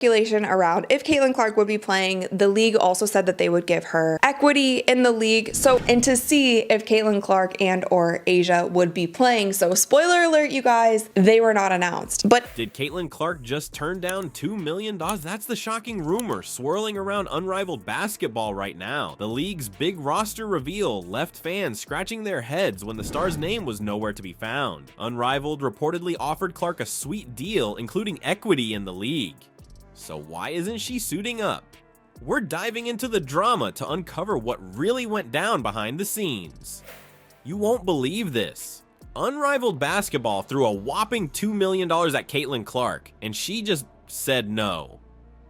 Speculation around if Caitlin Clark would be playing. The league also said that they would give her equity in the league. And to see if Caitlin Clark and or Asia would be playing. So spoiler alert, you guys, they were not announced. But did Caitlin Clark just turn down $2 million? That's the shocking rumor swirling around Unrivaled Basketball right now. The league's big roster reveal left fans scratching their heads when the star's name was nowhere to be found. Unrivaled reportedly offered Clark a sweet deal, including equity in the league. So why isn't she suiting up? We're diving into the drama to uncover what really went down behind the scenes. You won't believe this. Unrivaled Basketball threw a whopping $2 million at Caitlin Clark, and she just said no.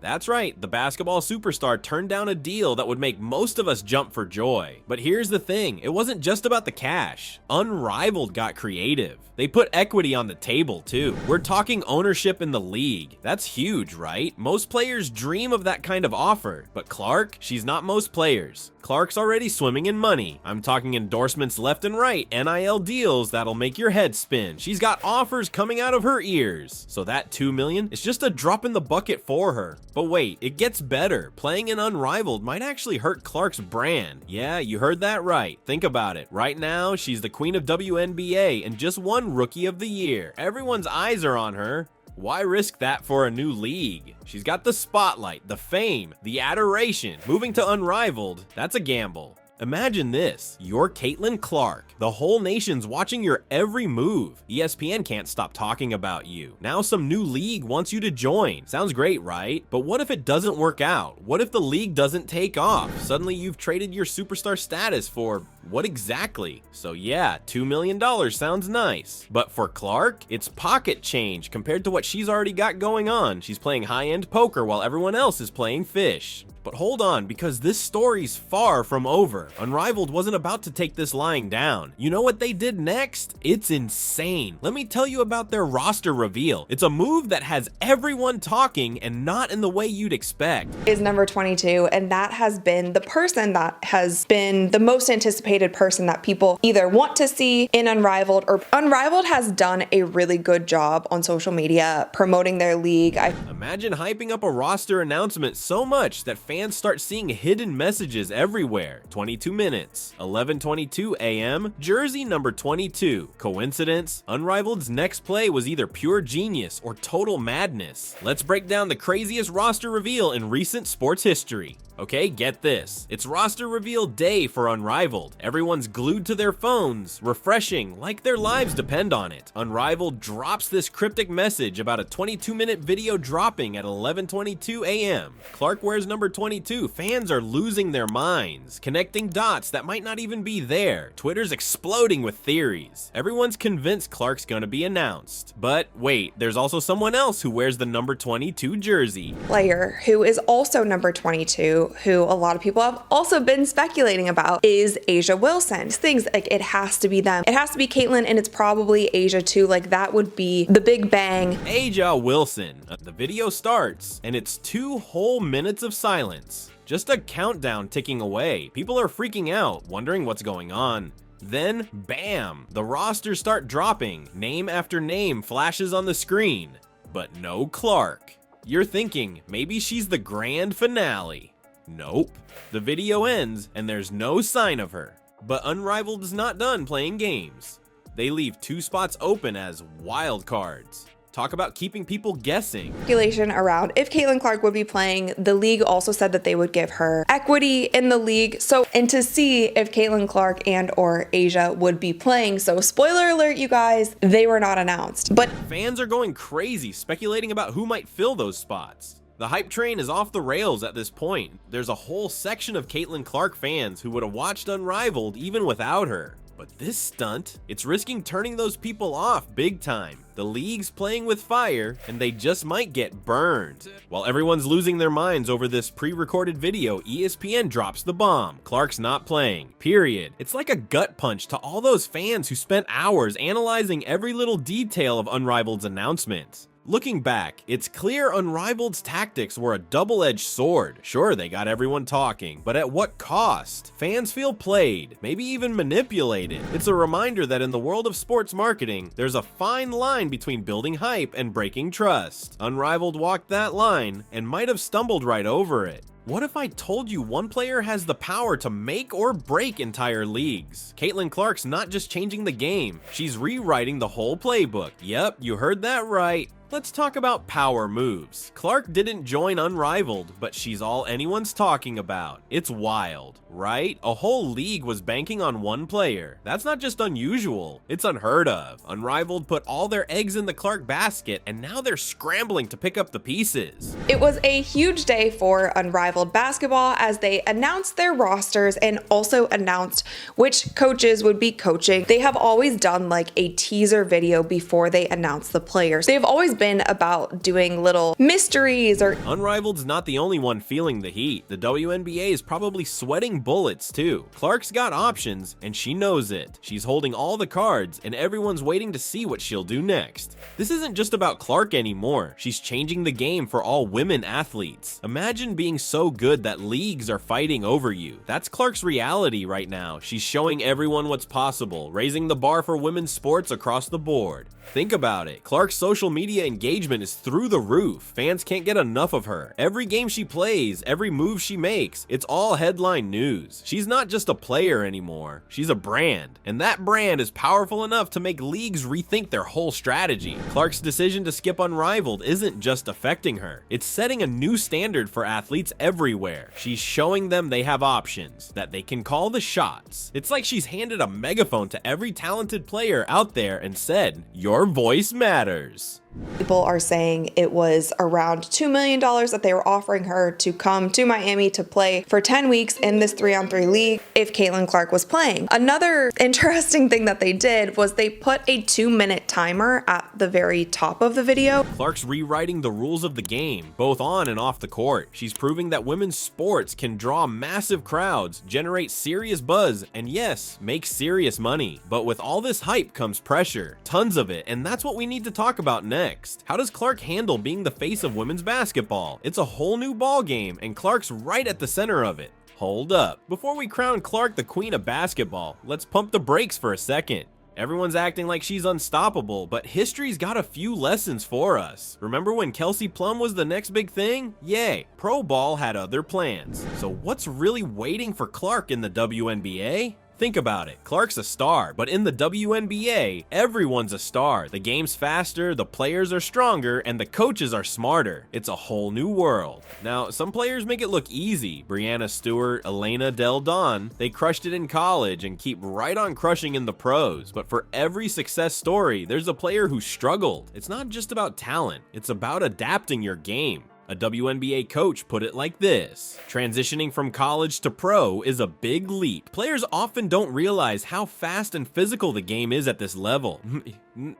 That's right, the basketball superstar turned down a deal that would make most of us jump for joy. But here's the thing, it wasn't just about the cash. Unrivaled got creative. They put equity on the table too. We're talking ownership in the league. That's huge, right? Most players dream of that kind of offer, but Clark, she's not most players. Clark's already swimming in money. I'm talking endorsements left and right, NIL deals that'll make your head spin. She's got offers coming out of her ears. So that $2 million is just a drop in the bucket for her. But wait, it gets better. Playing in Unrivaled might actually hurt Clark's brand. Yeah, you heard that right. Think about it. Right now, she's the queen of WNBA and just won Rookie of the Year. Everyone's eyes are on her. Why risk that for a new league? She's got the spotlight, the fame, the adoration. Moving to Unrivaled, that's a gamble. Imagine this, you're Caitlin Clark. The whole nation's watching your every move. ESPN can't stop talking about you. Now some new league wants you to join. Sounds great, right? But what if it doesn't work out? What if the league doesn't take off? Suddenly you've traded your superstar status for what exactly? So yeah, $2 million sounds nice. But for Clark, it's pocket change compared to what she's already got going on. She's playing high-end poker while everyone else is playing fish. But hold on, because this story's far from over. Unrivaled wasn't about to take this lying down. You know what they did next? It's insane. Let me tell you about their roster reveal. It's a move that has everyone talking and not in the way you'd expect. Is number 22, and that has been the person that has been the most anticipated person that people either want to see in Unrivaled, or Unrivaled has done a really good job on social media promoting their league. Imagine hyping up a roster announcement so much that fans start seeing hidden messages everywhere. 22 minutes, 11:22 a.m., jersey number 22. Coincidence? Unrivaled's next play was either pure genius or total madness. Let's break down the craziest roster reveal in recent sports history. Okay, get this. It's roster reveal day for Unrivaled. Everyone's glued to their phones, refreshing, like their lives depend on it. Unrivaled drops this cryptic message about a 22-minute video dropping at 11:22 a.m. Clark wears number 22. Fans are losing their minds, connecting dots that might not even be there. Twitter's exploding with theories. Everyone's convinced Clark's gonna be announced. But wait, there's also someone else who wears the number 22 jersey. Player who is also number 22, who a lot of people have also been speculating about, is Asia Wilson. Things like it has to be them. It has to be Caitlin, and it's probably Asia too. Like that would be the big bang. Asia Wilson. The video starts, and it's 2 whole minutes of silence. Just a countdown ticking away. People are freaking out, wondering what's going on. Then, bam, the rosters start dropping. Name after name flashes on the screen, but no Clark. You're thinking, maybe she's the grand finale. Nope. The video ends and there's no sign of her. But Unrivaled is not done playing games. They leave 2 spots open as wild cards. Talk about keeping people guessing. Speculation around if Caitlin Clark would be playing. The league also said that they would give her equity in the league. And to see if Caitlin Clark and or Asia would be playing. So spoiler alert, you guys, they were not announced. But fans are going crazy speculating about who might fill those spots. The hype train is off the rails at this point. There's a whole section of Caitlin Clark fans who would have watched Unrivaled even without her. But this stunt, it's risking turning those people off big time. The league's playing with fire, and they just might get burned. While everyone's losing their minds over this pre-recorded video, ESPN drops the bomb. Clark's not playing, period. It's like a gut punch to all those fans who spent hours analyzing every little detail of Unrivaled's announcement. Looking back, it's clear Unrivaled's tactics were a double-edged sword. Sure, they got everyone talking, but at what cost? Fans feel played, maybe even manipulated. It's a reminder that in the world of sports marketing, there's a fine line between building hype and breaking trust. Unrivaled walked that line and might have stumbled right over it. What if I told you one player has the power to make or break entire leagues? Caitlin Clark's not just changing the game, she's rewriting the whole playbook. Yep, you heard that right. Let's talk about power moves. Clark didn't join Unrivaled, but she's all anyone's talking about. It's wild, right? A whole league was banking on one player. That's not just unusual, it's unheard of. Unrivaled put all their eggs in the Clark basket, and now they're scrambling to pick up the pieces. It was a huge day for Unrivaled Basketball as they announced their rosters and also announced which coaches would be coaching. They have always done like a teaser video before they announce the players. They've always been about doing little mysteries or... Unrivaled's not the only one feeling the heat. The WNBA is probably sweating bullets too. Clark's got options and she knows it. She's holding all the cards and everyone's waiting to see what she'll do next. This isn't just about Clark anymore. She's changing the game for all women athletes. Imagine being so good that leagues are fighting over you. That's Clark's reality right now. She's showing everyone what's possible, raising the bar for women's sports across the board. Think about it. Clark's social media engagement is through the roof. Fans can't get enough of her. Every game she plays, every move she makes, it's all headline news. She's not just a player anymore. She's a brand. And that brand is powerful enough to make leagues rethink their whole strategy. Clark's decision to skip Unrivaled isn't just affecting her. It's setting a new standard for athletes everywhere. She's showing them they have options, that they can call the shots. It's like she's handed a megaphone to every talented player out there and said, "Your voice matters." People are saying it was around $2 million that they were offering her to come to Miami to play for 10 weeks in this 3-on-3 league if Caitlin Clark was playing. Another interesting thing that they did was they put a 2-minute timer at the very top of the video. Clark's rewriting the rules of the game, both on and off the court. She's proving that women's sports can draw massive crowds, generate serious buzz, and yes, make serious money. But with all this hype comes pressure, tons of it, and that's what we need to talk about next. How does Clark handle being the face of women's basketball? It's a whole new ball game, and Clark's right at the center of it. Hold up. Before we crown Clark the queen of basketball, let's pump the brakes for a second. Everyone's acting like she's unstoppable, but history's got a few lessons for us. Remember when Kelsey Plum was the next big thing? Yay, pro ball had other plans. So what's really waiting for Clark in the WNBA? Think about it, Clark's a star, but in the WNBA, everyone's a star. The game's faster, the players are stronger, and the coaches are smarter. It's a whole new world. Now, some players make it look easy. Brianna Stewart, Elena Del Don, they crushed it in college and keep right on crushing in the pros. But for every success story, there's a player who struggled. It's not just about talent, it's about adapting your game. A WNBA coach put it like this: transitioning from college to pro is a big leap. Players often don't realize how fast and physical the game is at this level.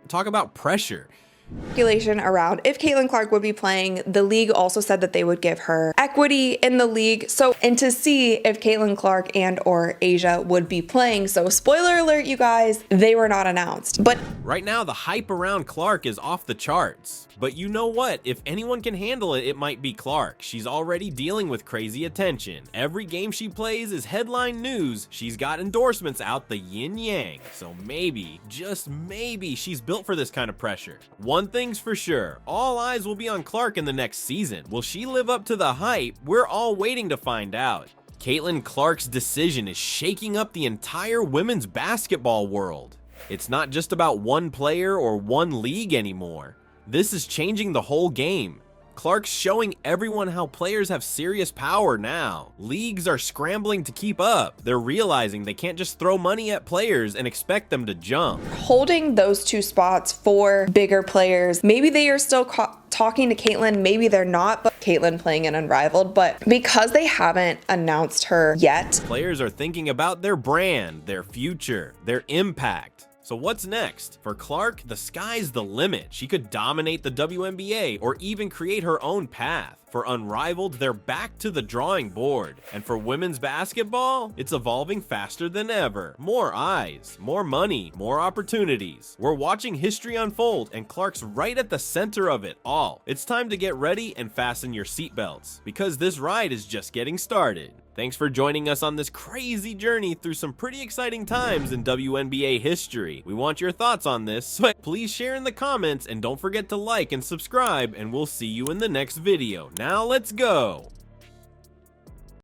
Talk about pressure. Speculation around if Caitlin Clark would be playing. The league also said that they would give her equity in the league. And to see if Caitlin Clark and or Asia would be playing. So spoiler alert, you guys, they were not announced. But right now, the hype around Clark is off the charts. But you know what? If anyone can handle it, it might be Clark. She's already dealing with crazy attention. Every game she plays is headline news. She's got endorsements out the yin yang. So maybe, just maybe, she's built for this kind of pressure. One thing's for sure, all eyes will be on Clark in the next season. Will she live up to the hype? We're all waiting to find out. Caitlin Clark's decision is shaking up the entire women's basketball world. It's not just about one player or one league anymore. This is changing the whole game. Clark's showing everyone how players have serious power now. Leagues are scrambling to keep up. They're realizing they can't just throw money at players and expect them to jump. Holding those two spots for bigger players, maybe they are still talking to Caitlin, maybe they're not, but Caitlin playing in Unrivaled, but because they haven't announced her yet. Players are thinking about their brand, their future, their impact. So what's next? For Clark, the sky's the limit. She could dominate the WNBA or even create her own path. For Unrivaled, they're back to the drawing board. And for women's basketball, it's evolving faster than ever. More eyes, more money, more opportunities. We're watching history unfold, and Clark's right at the center of it all. It's time to get ready and fasten your seatbelts, because this ride is just getting started. Thanks for joining us on this crazy journey through some pretty exciting times in WNBA history. We want your thoughts on this, so please share in the comments and don't forget to like and subscribe, and we'll see you in the next video. Now let's go!